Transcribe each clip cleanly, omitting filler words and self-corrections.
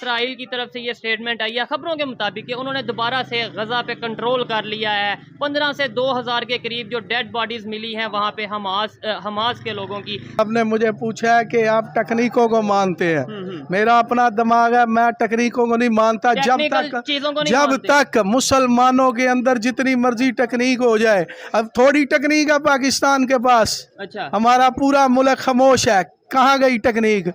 اسرائیل کی طرف سے یہ سٹیٹمنٹ آئی ہے خبروں کے مطابق کہ انہوں نے دوبارہ سے غزہ پہ کنٹرول کر لیا ہے. 15 سے 2000 کے قریب جو ڈیڈ باڈیز ملی ہیں وہاں پہ حماس کے لوگوں کی. آپ نے مجھے پوچھا ہے کہ آپ ٹیکنیکوں کو مانتے ہیں. میرا اپنا دماغ ہے, میں ٹیکنیکوں کو نہیں مانتا. جب تک مسلمانوں کے اندر جتنی مرضی ٹیکنیک ہو جائے, اب تھوڑی ٹیکنیک ہے پاکستان کے پاس, ہمارا پورا ملک خاموش ہے. کہاں گئی ٹیکنیک؟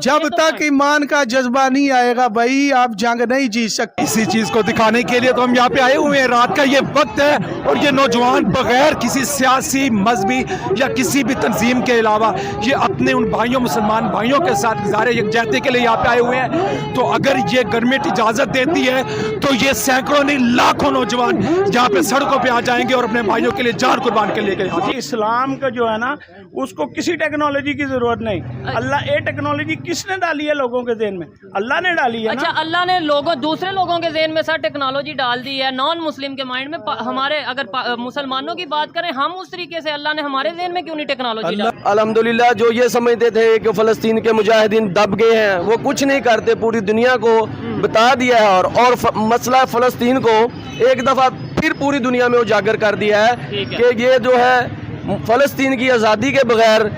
جب تک ایمان کا جذبہ نہیں آئے گا بھائی آپ جنگ نہیں جیت سکتے. اسی چیز کو دکھانے کے لیے تو ہم یہاں پہ آئے ہوئے ہیں. رات کا یہ وقت ہے اور یہ نوجوان بغیر کسی سیاسی, مذہبی یا کسی بھی تنظیم کے علاوہ یہ اپنے ان بھائیوں, مسلمان بھائیوں کے ساتھ اظہار یکجہتی کے لیے یہاں پہ آئے ہوئے ہیں. تو اگر یہ گورنمنٹ اجازت دیتی ہے تو یہ سینکڑوں نہیں لاکھوں نوجوان یہاں پہ سڑکوں پہ آ جائیں گے اور اپنے بھائیوں کے لیے جان قربان کے لیے گئے. اسلام کا جو ہے نا اس کو کسی ٹیکنالوجی کی ضرورت نہیں. اللہ یہ ٹیکنالوجی کس نے ڈالی ہے لوگوں کے ذہن میں؟ اللہ نے ڈالی ہے. اچھا, اللہ نے دوسرے لوگوں کے ذہن میں سر ٹیکنالوجی ڈال دی ہے, نان مسلم کے مائنڈ میں. ہمارے اگر مسلمانوں کی بات کریں ہم اس طریقے سے, اللہ نے ہمارے ذہن میں کیوں نہیں ٹیکنالوجی ڈالی؟ الحمدللہ جو یہ سمجھتے تھے کہ فلسطین کے مجاہدین دب گئے ہیں, وہ کچھ نہیں کرتے, پوری دنیا کو بتا دیا ہے اور مسئلہ فلسطین کو ایک دفعہ پھر پوری دنیا میں اجاگر کر دیا ہے کہ یہ جو ہے فلسطین کی آزادی کے بغیر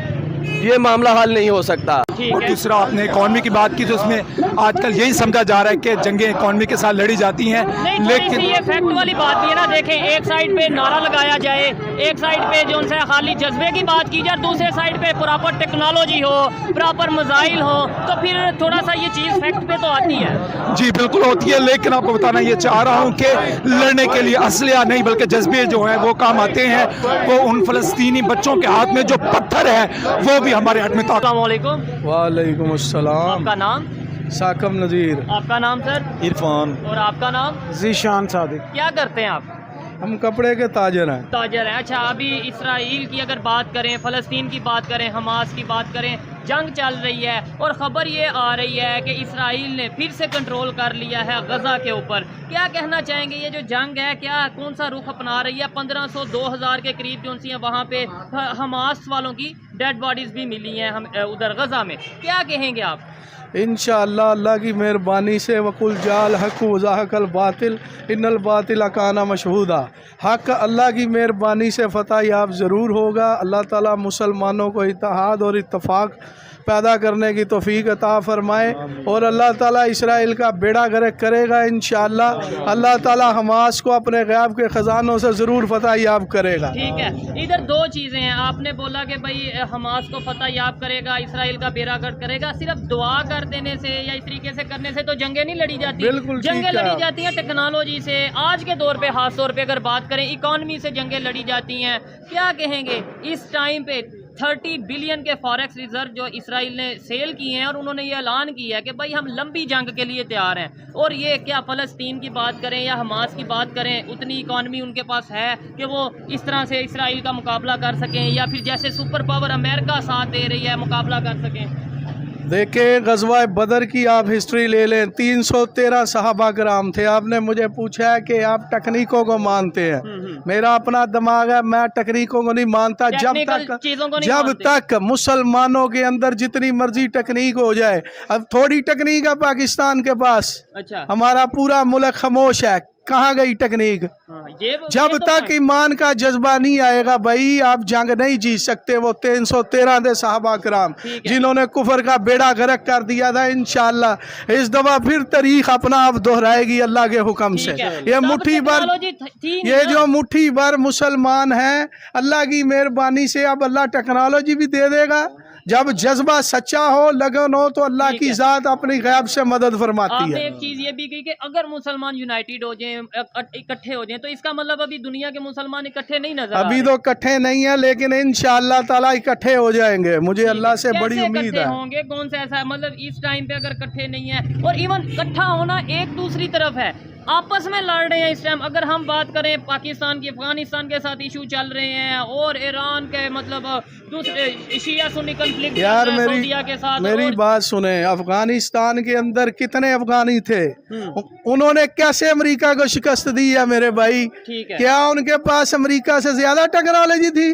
یہ معاملہ حل نہیں ہو سکتا. اور دوسرا آپ نے اکانومی کی بات کی تو اس میں آج کل یہی سمجھا جا رہا ہے کہ جنگیں اکانومی کے ساتھ لڑی جاتی ہیں, لیکن یہ فیکٹ والی بات بھی ہے نا. دیکھیں ایک سائیڈ پہ نعرہ لگایا جائے, ایک سائیڈ پہ جو ان سے خالی جذبے کی بات کی جائے, دوسرے سائیڈ پہ پراپر ٹیکنالوجی ہو, پراپر میزائل ہو, تو پھر تھوڑا سا یہ چیز فیکٹ پہ تو آتی ہے. جی بالکل ہوتی ہے, لیکن آپ کو بتانا یہ چاہ رہا ہوں کہ لڑنے کے لیے اسلحہ نہیں بلکہ جذبے جو ہیں وہ کام آتے ہیں. وہ ان فلسطینی بچوں کے ہاتھ میں جو پتھر ہے وہ بھی ہمارے ہاتھ میں. السلام علیکم. وعلیکم السلام. آپ کا نام؟ ثاقب نذیر. آپ کا نام سر؟ عرفان. اور آپ کا نام؟ ذیشان صادق. کیا کرتے ہیں آپ؟ ہم کپڑے کے تاجر ہیں. تاجر ہیں. اچھا, ابھی اسرائیل کی اگر بات کریں, فلسطین کی بات کریں, حماس کی بات کریں, جنگ چل رہی ہے اور خبر یہ آ رہی ہے کہ اسرائیل نے پھر سے کنٹرول کر لیا ہے غزہ کے اوپر. کیا کہنا چاہیں گے یہ جو جنگ ہے کیا کون سا رخ اپنا رہی ہے؟ 1500 2000 کے قریب جو ہیں وہاں پہ حماس والوں کی ڈیڈ باڈیز بھی ملی ہیں ادھر غزہ میں. کیا کہیں گے آپ؟ انشاءاللہ اللہ کی مہربانی سے وقل جال حق وزاحق الباطل ان الباطل کان مشہودا. حق اللہ کی مہربانی سے فتح یاب ضرور ہوگا. اللہ تعالیٰ مسلمانوں کو اتحاد اور اتفاق پیدا کرنے کی توفیق عطا فرمائے اور اللہ تعالیٰ اسرائیل کا بیڑا غرق کرے گا انشاءاللہ. اللہ تعالیٰ حماس کو اپنے غیب کے خزانوں سے ضرور فتح یاب کرے گا. ٹھیک ہے, ادھر دو چیزیں ہیں. آپ نے بولا کہ بھائی حماس کو فتح یاب کرے گا, اسرائیل کا بیڑا غرق کرے گا. صرف دعا کر دینے سے یا اس طریقے سے کرنے سے تو جنگیں نہیں لڑی جاتی. بالکل جنگیں لڑی جاتی ہیں ٹیکنالوجی سے. آج کے دور پہ خاص طور پہ اگر بات کریں اکانومی سے جنگیں لڑی جاتی ہیں. کیا کہیں گے اس ٹائم پہ 30 بلین کے فاریکس ریزرو جو اسرائیل نے سیل کیے ہیں اور انہوں نے یہ اعلان کیا ہے کہ بھائی ہم لمبی جنگ کے لیے تیار ہیں. اور یہ کیا فلسطین کی بات کریں یا حماس کی بات کریں, اتنی اکانومی ان کے پاس ہے کہ وہ اس طرح سے اسرائیل کا مقابلہ کر سکیں یا پھر جیسے سپر پاور امریکہ ساتھ دے رہی ہے مقابلہ کر سکیں؟ دیکھیں غزوہ بدر کی آپ ہسٹری لے لیں, 313 صحابہ کرام تھے. آپ نے مجھے پوچھا ہے کہ آپ ٹیکنیکوں کو مانتے ہیں. میرا اپنا دماغ ہے, میں ٹیکنیکوں کو نہیں مانتا. جب تک مسلمانوں کے اندر جتنی مرضی ٹیکنیک ہو جائے, اب تھوڑی ٹیکنیک ہے پاکستان کے پاس, ہمارا پورا ملک خاموش ہے. کہاں گئی ٹیکنیک؟ جب تک ایمان کا جذبہ نہیں آئے گا بھائی آپ جنگ نہیں جیت سکتے. وہ 313 تھے صحابہ کرام جنہوں نے کفر کا بیڑا غرق کر دیا تھا. انشاءاللہ اس دفعہ پھر تاریخ اپنا آپ دہرائے گی اللہ کے حکم سے. یہ جو مٹھی بھر مسلمان ہیں اللہ کی مہربانی سے اب اللہ ٹیکنالوجی بھی دے دے گا. جب جذبہ سچا ہو, لگن ہو, تو اللہ کی ذات اپنی غیب سے مدد فرماتی ہے. ایک چیز یہ بھی کہی کہ اگر مسلمان یونائٹڈ ہو جائیں, اکٹھے ہو جائیں, تو اس کا مطلب ابھی دنیا کے مسلمان اکٹھے نہیں نظر ابھی تو اکٹھے نہیں ہیں, لیکن انشاءاللہ تعالیٰ اکٹھے ہو جائیں گے. مجھے اللہ سے بڑی امید ہے. ہوں گے کون سا ایسا مطلب اس ٹائم پہ اگر اکٹھے نہیں ہیں, اور ایون اکٹھا ہونا ایک دوسری طرف ہے, آپس میں لڑ رہے ہیں اس ٹائم. اگر ہم بات کریں پاکستان کی, افغانستان کے ساتھ ایشو چل رہے ہیں اور ایران کے مطلب دوسرے شیعہ سنی کنفلکٹ یار میری بات سنیں. افغانستان کے اندر کتنے افغانی تھے, انہوں نے کیسے امریکہ کو شکست دی ہے میرے بھائی؟ کیا ان کے پاس امریکہ سے زیادہ ٹیکنالوجی تھی؟